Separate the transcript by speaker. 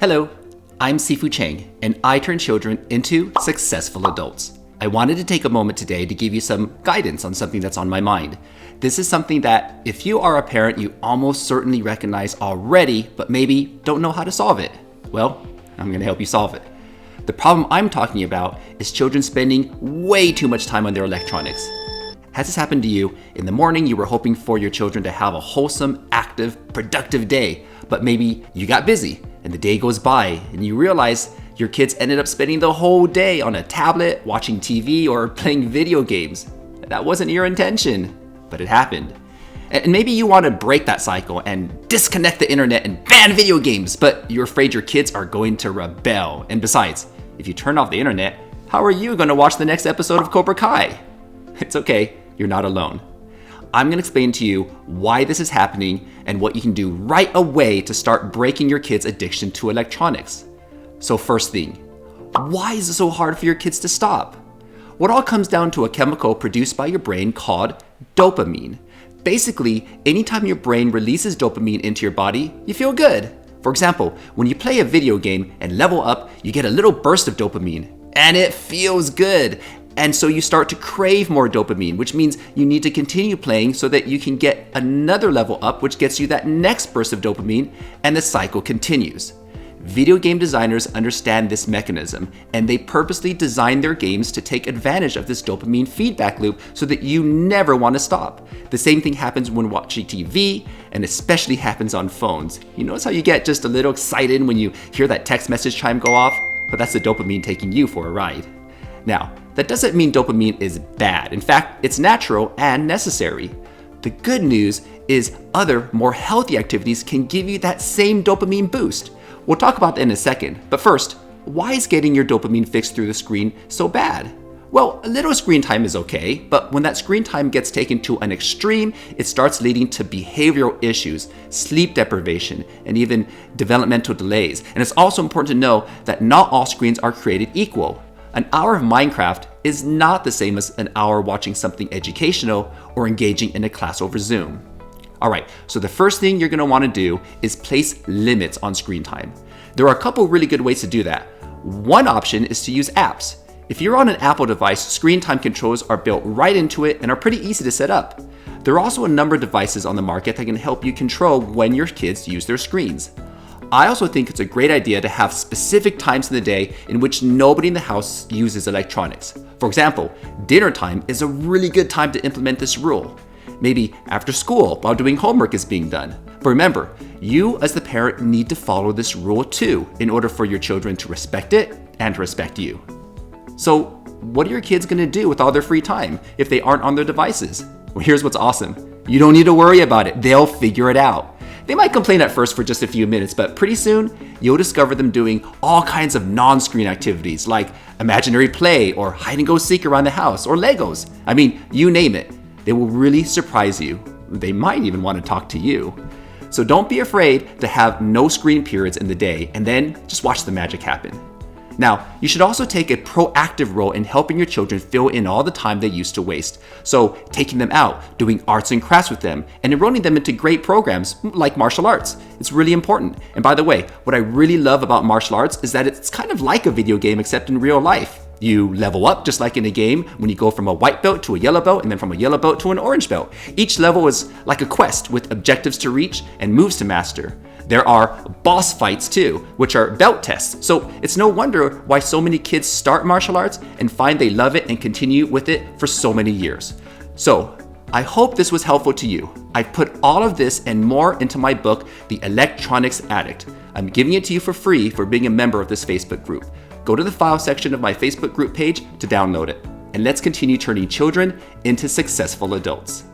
Speaker 1: Hello, I'm Sifu Chang, and I turn children into successful adults. I wanted to take a moment today to give you some guidance on something that's on my mind. This is something that, if you are a parent, you almost certainly recognize already, but maybe don't know how to solve it. Well, I'm going to help you solve it. The problem I'm talking about is children spending way too much time on their electronics. Has this happened to you? In the morning, you were hoping for your children to have a wholesome, active, productive day, but maybe you got busy and the day goes by and you realize your kids ended up spending the whole day on a tablet, watching TV, or playing video games. That wasn't your intention, but it happened. And maybe you want to break that cycle and disconnect the internet and ban video games, but you're afraid your kids are going to rebel. And besides, if you turn off the internet, how are you going to watch the next episode of Cobra Kai? It's okay, you're not alone. I'm going to explain to you why this is happening and what you can do right away to start breaking your kids' addiction to electronics. So first thing, why is it so hard for your kids to stop? Well, it all comes down to a chemical produced by your brain called dopamine. Basically, anytime your brain releases dopamine into your body, you feel good. For example, when you play a video game and level up, you get a little burst of dopamine, and it feels good. And so you start to crave more dopamine, which means you need to continue playing so that you can get another level up, which gets you that next burst of dopamine, and the cycle continues. Video game designers understand this mechanism, and they purposely design their games to take advantage of this dopamine feedback loop so that you never want to stop. The same thing happens when watching TV, and especially happens on phones. You notice how you get just a little excited when you hear that text message chime go off? But that's the dopamine taking you for a ride. Now, that doesn't mean dopamine is bad. In fact, it's natural and necessary. The good news is other, more healthy activities can give you that same dopamine boost. We'll talk about that in a second, but first, why is getting your dopamine fix through the screen so bad? Well, a little screen time is okay, but when that screen time gets taken to an extreme, it starts leading to behavioral issues, sleep deprivation, and even developmental delays. And it's also important to know that not all screens are created equal. An hour of Minecraft is not the same as an hour watching something educational or engaging in a class over Zoom. All right, so the first thing you're going to want to do is place limits on screen time. There are a couple really good ways to do that. One option is to use apps. If you're on an Apple device, screen time controls are built right into it and are pretty easy to set up. There are also a number of devices on the market that can help you control when your kids use their screens. I also think it's a great idea to have specific times in the day in which nobody in the house uses electronics. For example, dinner time is a really good time to implement this rule. Maybe after school while doing homework is being done. But remember, you as the parent need to follow this rule too in order for your children to respect it and to respect you. So what are your kids going to do with all their free time if they aren't on their devices? Well, here's what's awesome. You don't need to worry about it. They'll figure it out. They might complain at first for just a few minutes, but pretty soon you'll discover them doing all kinds of non-screen activities like imaginary play or hide and go seek around the house or Legos. I mean, you name it. They will really surprise you. They might even want to talk to you. So don't be afraid to have no screen periods in the day and then just watch the magic happen. Now, you should also take a proactive role in helping your children fill in all the time they used to waste. So taking them out, doing arts and crafts with them, and enrolling them into great programs like martial arts. It's really important. And by the way, what I really love about martial arts is that it's kind of like a video game except in real life. You level up just like in a game when you go from a white belt to a yellow belt and then from a yellow belt to an orange belt. Each level is like a quest with objectives to reach and moves to master. There are boss fights too, which are belt tests. So it's no wonder why so many kids start martial arts and find they love it and continue with it for so many years. So I hope this was helpful to you. I put all of this and more into my book, The Electronics Addict. I'm giving it to you for free for being a member of this Facebook group. Go to the file section of my Facebook group page to download it. And let's continue turning children into successful adults.